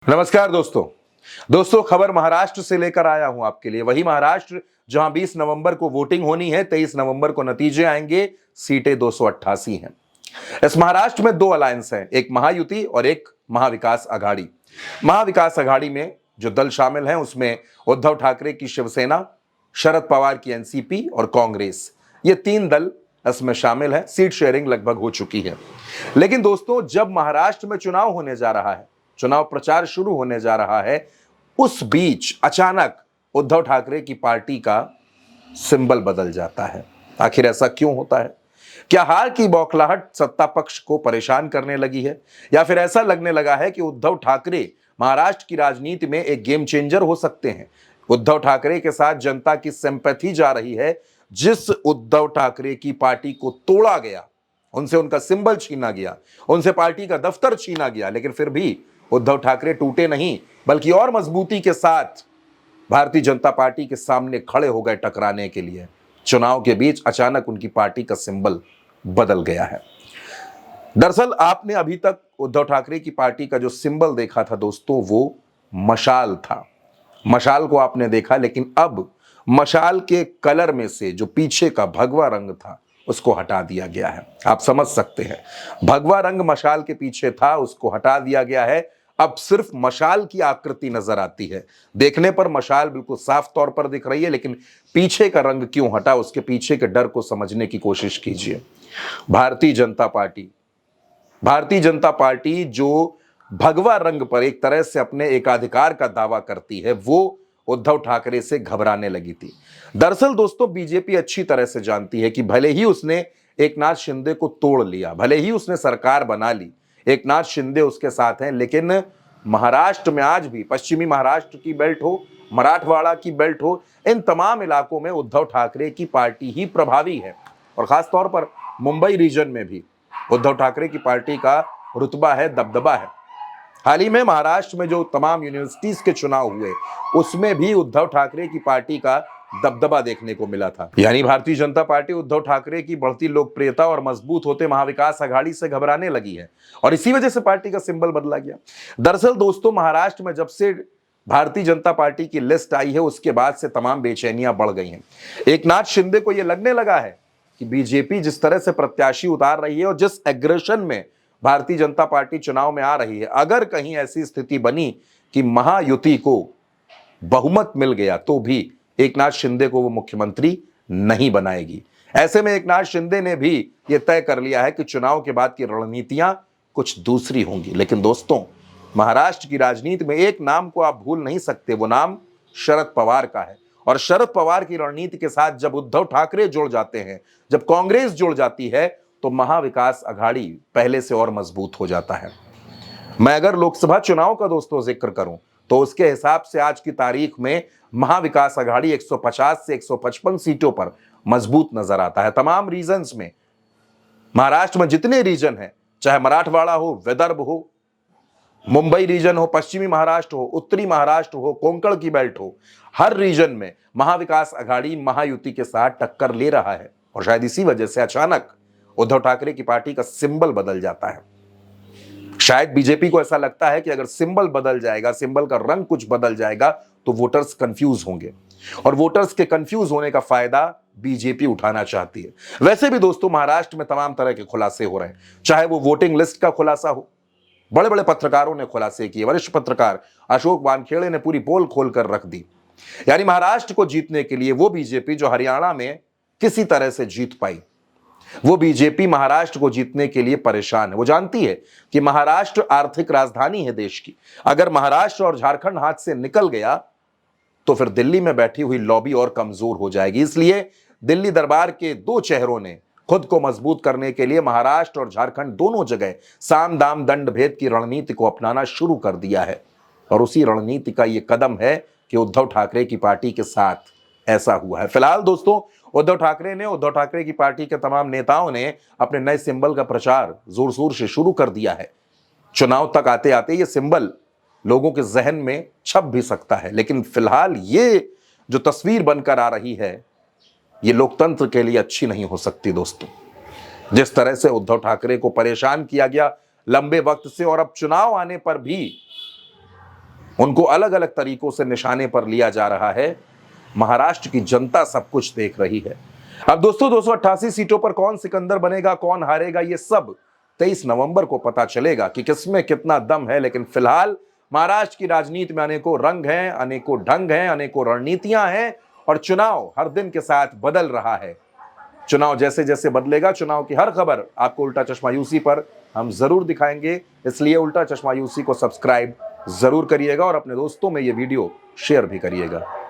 नमस्कार दोस्तों खबर महाराष्ट्र से लेकर आया हूं आपके लिए। वही महाराष्ट्र जहां 20 नवंबर को वोटिंग होनी है, 23 नवंबर को नतीजे आएंगे, सीटें 288 हैं। इस महाराष्ट्र में दो अलायंस हैं, एक महायुति और एक महाविकास अघाड़ी। महाविकास अघाड़ी में जो दल शामिल हैं उसमें उद्धव ठाकरे की शिवसेना, शरद पवार की एनसीपी और कांग्रेस, ये तीन दल इसमें शामिल है। सीट शेयरिंग लगभग हो चुकी है। लेकिन दोस्तों, जब महाराष्ट्र में चुनाव होने जा रहा है, चुनाव प्रचार शुरू होने जा रहा है, उस बीच अचानक उद्धव ठाकरे की पार्टी का सिंबल बदल जाता है। आखिर ऐसा क्यों होता है? क्या हार की बौखलाहट सत्ता पक्ष को परेशान करने लगी है, या फिर ऐसा लगने लगा है कि उद्धव ठाकरे महाराष्ट्र की राजनीति में एक गेम चेंजर हो सकते हैं? उद्धव ठाकरे के साथ जनता की सिंपैथी जा रही है। जिस उद्धव ठाकरे की पार्टी को तोड़ा गया, उनसे उनका सिंबल छीना गया, उनसे पार्टी का दफ्तर छीना गया, लेकिन फिर भी उद्धव ठाकरे टूटे नहीं, बल्कि और मजबूती के साथ भारतीय जनता पार्टी के सामने खड़े हो गए टकराने के लिए। चुनाव के बीच अचानक उनकी पार्टी का सिंबल बदल गया है। दरअसल आपने अभी तक उद्धव ठाकरे की पार्टी का जो सिंबल देखा था दोस्तों, वो मशाल था। मशाल को आपने देखा, लेकिन अब मशाल के कलर में से जो पीछे का भगवा रंग था उसको हटा दिया गया है। आप समझ सकते हैं, भगवा रंग मशाल के पीछे था, उसको हटा दिया गया है। अब सिर्फ मशाल की आकृति नजर आती है। देखने पर मशाल बिल्कुल साफ तौर पर दिख रही है, लेकिन पीछे का रंग क्यों हटा, उसके पीछे के डर को समझने की कोशिश कीजिए। भारतीय जनता पार्टी जो भगवा रंग पर एक तरह से अपने एकाधिकार का दावा करती है, वो उद्धव ठाकरे से घबराने लगी थी। दरअसल दोस्तों, बीजेपी अच्छी तरह से जानती है कि भले ही उसने एकनाथ शिंदे को तोड़ लिया, भले ही उसने सरकार बना ली, एकनाथ शिंदे उसके साथ हैं, लेकिन महाराष्ट्र में आज भी, पश्चिमी महाराष्ट्र की बेल्ट हो, मराठवाड़ा की बेल्ट हो, इन तमाम इलाकों में उद्धव ठाकरे की पार्टी ही प्रभावी है। और खासतौर पर मुंबई रीजन में भी उद्धव ठाकरे की पार्टी का रुतबा है, दबदबा है। हाल ही में महाराष्ट्र में जो तमाम यूनिवर्सिटीज के चुनाव हुए, उसमें भी उद्धव ठाकरे की पार्टी का दबदबा देखने को मिला था। यानी भारतीय जनता पार्टी उद्धव ठाकरे की बढ़ती लोकप्रियता और मजबूत होते महाविकास अघाड़ी से घबराने लगी है, और इसी वजह से पार्टी का सिंबल बदला गया। दरअसल दोस्तों, महाराष्ट्र में जब से भारतीय जनता पार्टी की लिस्ट आई है, उसके बाद से तमाम बेचैनियां बढ़ गई हैं। एकनाथ शिंदे को यह लगने लगा है कि बीजेपी जिस तरह से प्रत्याशी उतार रही है और जिस एग्रेशन में भारतीय जनता पार्टी चुनाव में आ रही है, अगर कहीं ऐसी स्थिति बनी कि महायुति को बहुमत मिल गया, तो भी एकनाथ शिंदे को वो मुख्यमंत्री नहीं बनाएगी। ऐसे में एकनाथ शिंदे ने भी ये तय कर लिया है कि चुनाव के बाद की रणनीतियां कुछ दूसरी होंगी। लेकिन दोस्तों, महाराष्ट्र की राजनीति में एक नाम को आप भूल नहीं सकते, वो नाम शरद पवार का है। और शरद पवार की रणनीति के साथ जब उद्धव ठाकरे जुड़ जाते हैं, जब कांग्रेस जुड़ जाती है, तो महाविकास अघाड़ी पहले से और मजबूत हो जाता है। मैं अगर लोकसभा चुनाव का दोस्तों जिक्र करूं, तो उसके हिसाब से आज की तारीख में महाविकास अघाड़ी 150 से 155 सीटों पर मजबूत नजर आता है। तमाम रीजन्स में, महाराष्ट्र में जितने रीजन हैं, चाहे मराठवाड़ा हो, विदर्भ हो, मुंबई रीजन हो, पश्चिमी महाराष्ट्र हो, उत्तरी महाराष्ट्र हो, कोंकण की बेल्ट हो, हर रीजन में महाविकास अघाड़ी महायुति के साथ टक्कर ले रहा है। और शायद इसी वजह से अचानक उद्धव ठाकरे की पार्टी का सिंबल बदल जाता है। शायद बीजेपी को ऐसा लगता है कि अगर सिंबल बदल जाएगा, सिंबल का रंग कुछ बदल जाएगा, तो वोटर्स कंफ्यूज होंगे, और वोटर्स के कंफ्यूज होने का फायदा बीजेपी उठाना चाहती है। वैसे भी दोस्तों, महाराष्ट्र में तमाम तरह के खुलासे हो रहे हैं, चाहे वो वोटिंग लिस्ट का खुलासा हो, बड़े बड़े पत्रकारों ने खुलासे किए। वरिष्ठ पत्रकार अशोक वानखेड़े ने पूरी पोल खोलकर रख दी। यानी महाराष्ट्र को जीतने के लिए वो बीजेपी जो हरियाणा में किसी तरह से जीत पाई, वो बीजेपी महाराष्ट्र को जीतने के लिए परेशान है। वो जानती है कि महाराष्ट्र आर्थिक राजधानी है देश की। अगर महाराष्ट्र और झारखंड हाथ से निकल गया, तो फिर दिल्ली में बैठी हुई लॉबी और कमजोर हो जाएगी। इसलिए दिल्ली दरबार के दो चेहरों ने खुद को मजबूत करने के लिए महाराष्ट्र और झारखंड दोनों जगह साम दाम दंड भेद की रणनीति को अपनाना शुरू कर दिया है। और उसी रणनीति का यह कदम है कि उद्धव ठाकरे की पार्टी के साथ ऐसा हुआ है। फिलहाल दोस्तों, उद्धव ठाकरे की पार्टी के तमाम नेताओं ने अपने नए सिंबल का प्रचार जोर शोर से शुरू कर दिया है। चुनाव तक आते आते ये सिंबल लोगों के जहन में छप भी सकता है, लेकिन फिलहाल ये जो तस्वीर बनकर आ रही है, ये लोकतंत्र के लिए अच्छी नहीं हो सकती दोस्तों। जिस तरह से उद्धव ठाकरे को परेशान किया गया लंबे वक्त से, और अब चुनाव आने पर भी उनको अलग अलग तरीकों से निशाने पर लिया जा रहा है। महाराष्ट्र की जनता सब कुछ देख रही है। अब दोस्तों 288 सीटों पर कौन सिकंदर बनेगा, कौन हारेगा, ये सब 23 नवंबर को पता चलेगा कि किसमें कितना दम है। लेकिन फिलहाल महाराष्ट्र की राजनीति में अनेकों रंग हैं, अनेकों ढंग हैं, अनेकों रणनीतियां हैं और चुनाव हर दिन के साथ बदल रहा है। चुनाव जैसे जैसे बदलेगा, चुनाव की हर खबर आपको उल्टा चश्मा यूसी पर हम जरूर दिखाएंगे। इसलिए उल्टा चश्मा यूसी को सब्सक्राइब जरूर करिएगा और अपने दोस्तों में ये वीडियो शेयर भी करिएगा।